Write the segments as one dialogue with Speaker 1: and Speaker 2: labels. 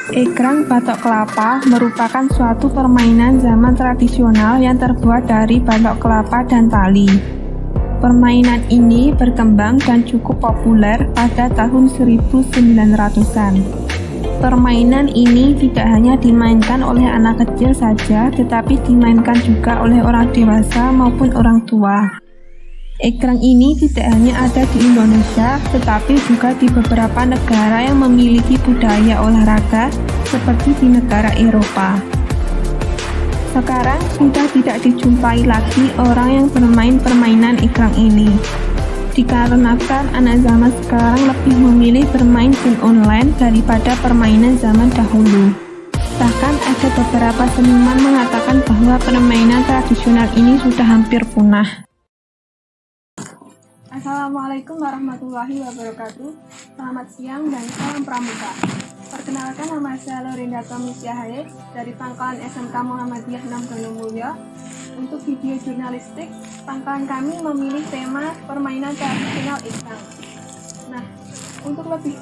Speaker 1: Egrang batok kelapa merupakan suatu permainan zaman tradisional yang terbuat dari batok kelapa dan tali. Permainan ini berkembang dan cukup populer pada tahun 1900-an. Permainan ini tidak hanya dimainkan oleh anak kecil saja, tetapi dimainkan juga oleh orang dewasa maupun orang tua. Egrang ini tidak hanya ada di Indonesia, tetapi juga di beberapa negara yang memiliki budaya olahraga, seperti di negara Eropa. Sekarang sudah tidak dijumpai lagi orang yang bermain permainan egrang ini, dikarenakan anak zaman sekarang lebih memilih bermain game online daripada permainan zaman dahulu. Bahkan ada beberapa seniman mengatakan bahwa permainan tradisional ini sudah hampir punah. Assalamualaikum warahmatullahi wabarakatuh. Selamat siang dan salam pramuka. Perkenalkan, nama saya Lorinda Tomis Yahaye dari Pangkalan SMK Muhammadiyah 6 Donomulyo. Untuk video jurnalistik, pangkalan kami memilih tema permainan tradisional egrang. Nah, untuk lebih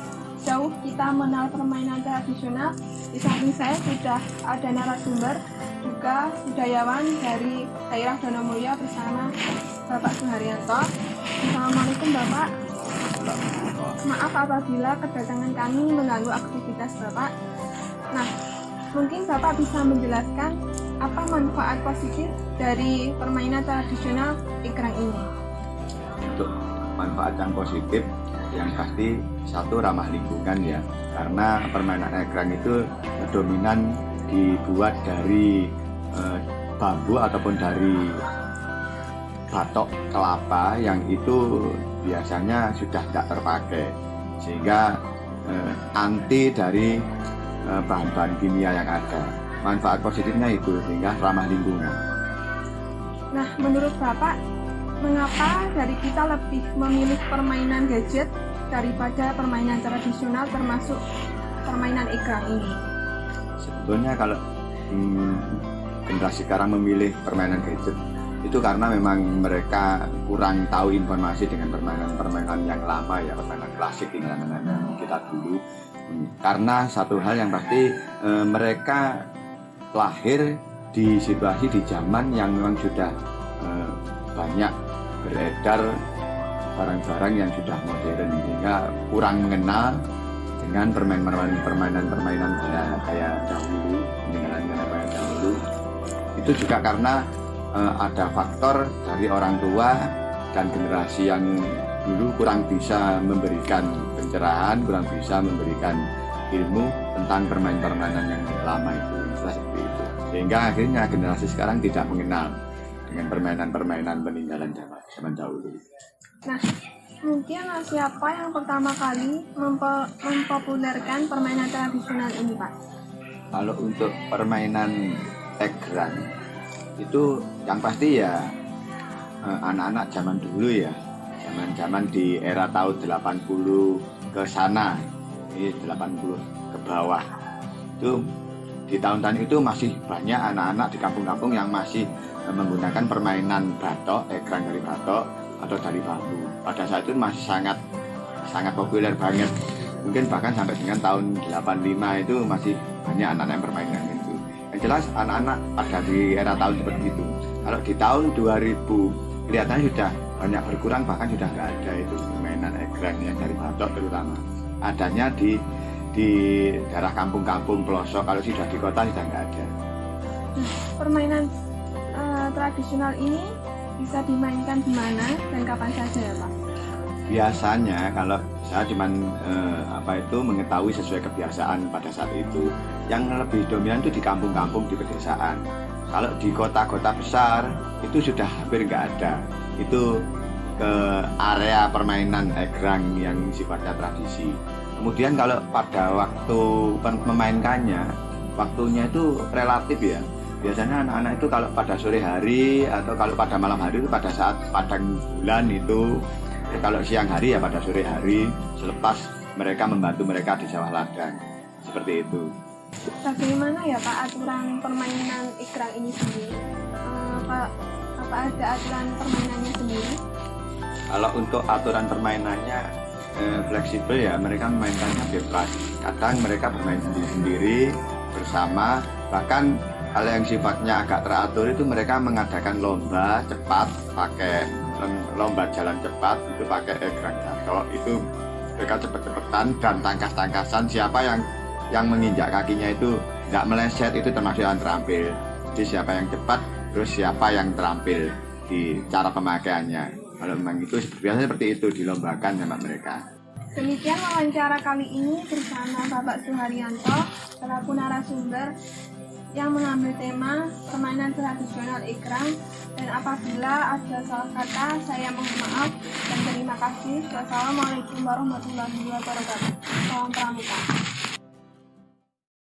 Speaker 1: jauh kita mengenal permainan tradisional, di samping saya sudah ada narasumber, juga budayawan dari daerah Donomulyo bersama Bapak Suharyanto. Assalamualaikum Bapak. Maaf apabila kedatangan kami mengganggu aktivitas Bapak. Nah, mungkin Bapak bisa menjelaskan apa manfaat positif dari permainan tradisional egrang ini?
Speaker 2: Untuk manfaat yang positif, yang pasti satu, ramah lingkungan ya, karena permainan egrang itu dominan dibuat dari bambu ataupun dari batok kelapa yang itu biasanya sudah tidak terpakai, sehingga anti dari bahan-bahan kimia yang ada. Manfaat positifnya itu, sehingga ramah lingkungan.
Speaker 1: Nah, menurut Bapak, mengapa dari kita lebih memilih permainan gadget daripada permainan tradisional termasuk permainan egrang ini?
Speaker 2: Sebetulnya kalau generasi sekarang memilih permainan gadget itu karena memang mereka kurang tahu informasi dengan permainan-permainan yang lama ya, permainan klasik di mana-mana kita dulu. Karena satu hal yang pasti, mereka lahir di situasi di zaman yang memang sudah banyak beredar barang-barang yang sudah modern, sehingga kurang mengenal dengan permainan kayak dahulu, peninggalan dahulu. Itu juga karena ada faktor dari orang tua dan generasi yang dulu kurang bisa memberikan pencerahan, kurang bisa memberikan ilmu tentang permainan yang lama itu, seperti itu. Sehingga akhirnya generasi sekarang tidak mengenal dengan permainan peninggalan zaman dahulu.
Speaker 1: Nah, mungkin siapa yang pertama kali mempopulerkan permainan tradisional ini, Pak?
Speaker 2: Kalau untuk permainan egrang itu yang pasti ya anak-anak zaman dulu ya, zaman di era tahun 80 ke sana, ini 80 ke bawah. Itu di tahun-tahun itu masih banyak anak-anak di kampung-kampung yang masih menggunakan permainan batok, egrang dari batok atau dari bambu. Pada saat itu masih sangat populer banget. Mungkin bahkan sampai dengan tahun 85 itu masih banyak anak-anak yang bermain itu. Yang jelas anak-anak pada di era tahun seperti itu. Kalau di tahun 2000 kelihatannya sudah banyak berkurang, bahkan sudah nggak ada itu permainan egrang yang dari batok terutama. Adanya di daerah kampung-kampung pelosok, kalau sudah di kota sudah nggak ada.
Speaker 1: Permainan tradisional ini bisa dimainkan di mana dan kapan saja ya Pak?
Speaker 2: Biasanya kalau saya cuman mengetahui sesuai kebiasaan pada saat itu, yang lebih dominan itu di kampung-kampung, di pedesaan. Kalau di kota-kota besar itu sudah hampir nggak ada. Itu ke area permainan egrang yang sifatnya tradisi. Kemudian kalau pada waktu memainkannya, waktunya itu relatif ya. Biasanya anak-anak itu kalau pada sore hari atau kalau pada malam hari itu pada saat padang bulan itu. Kalau siang hari ya pada sore hari, selepas mereka membantu mereka di sawah ladang, seperti itu.
Speaker 1: Bagaimana ya Pak aturan permainan egrang ini sendiri? Apa ada aturan permainannya sendiri?
Speaker 2: Kalau untuk aturan permainannya fleksibel ya, mereka memainkannya bebas. Kadang mereka bermain sendiri-sendiri bersama, bahkan hal yang sifatnya agak teratur itu mereka mengadakan lomba cepat, pakai lomba jalan cepat itu pakai egrang jatuh, itu mereka cepet-cepetan dan tangkas-tangkasan, siapa yang menginjak kakinya itu nggak meleset itu termasuk yang terampil. Jadi siapa yang cepat, terus siapa yang terampil di cara pemakaiannya. Kalau memang itu biasanya seperti itu dilombakan sama mereka.
Speaker 1: Demikian wawancara kali ini bersama Bapak Suharyanto selaku narasumber yang mengambil tema permainan tradisional egrang, dan apabila ada salah kata saya mohon maaf dan terima kasih. Wassalamualaikum warahmatullahi wabarakatuh. Salam pramuka.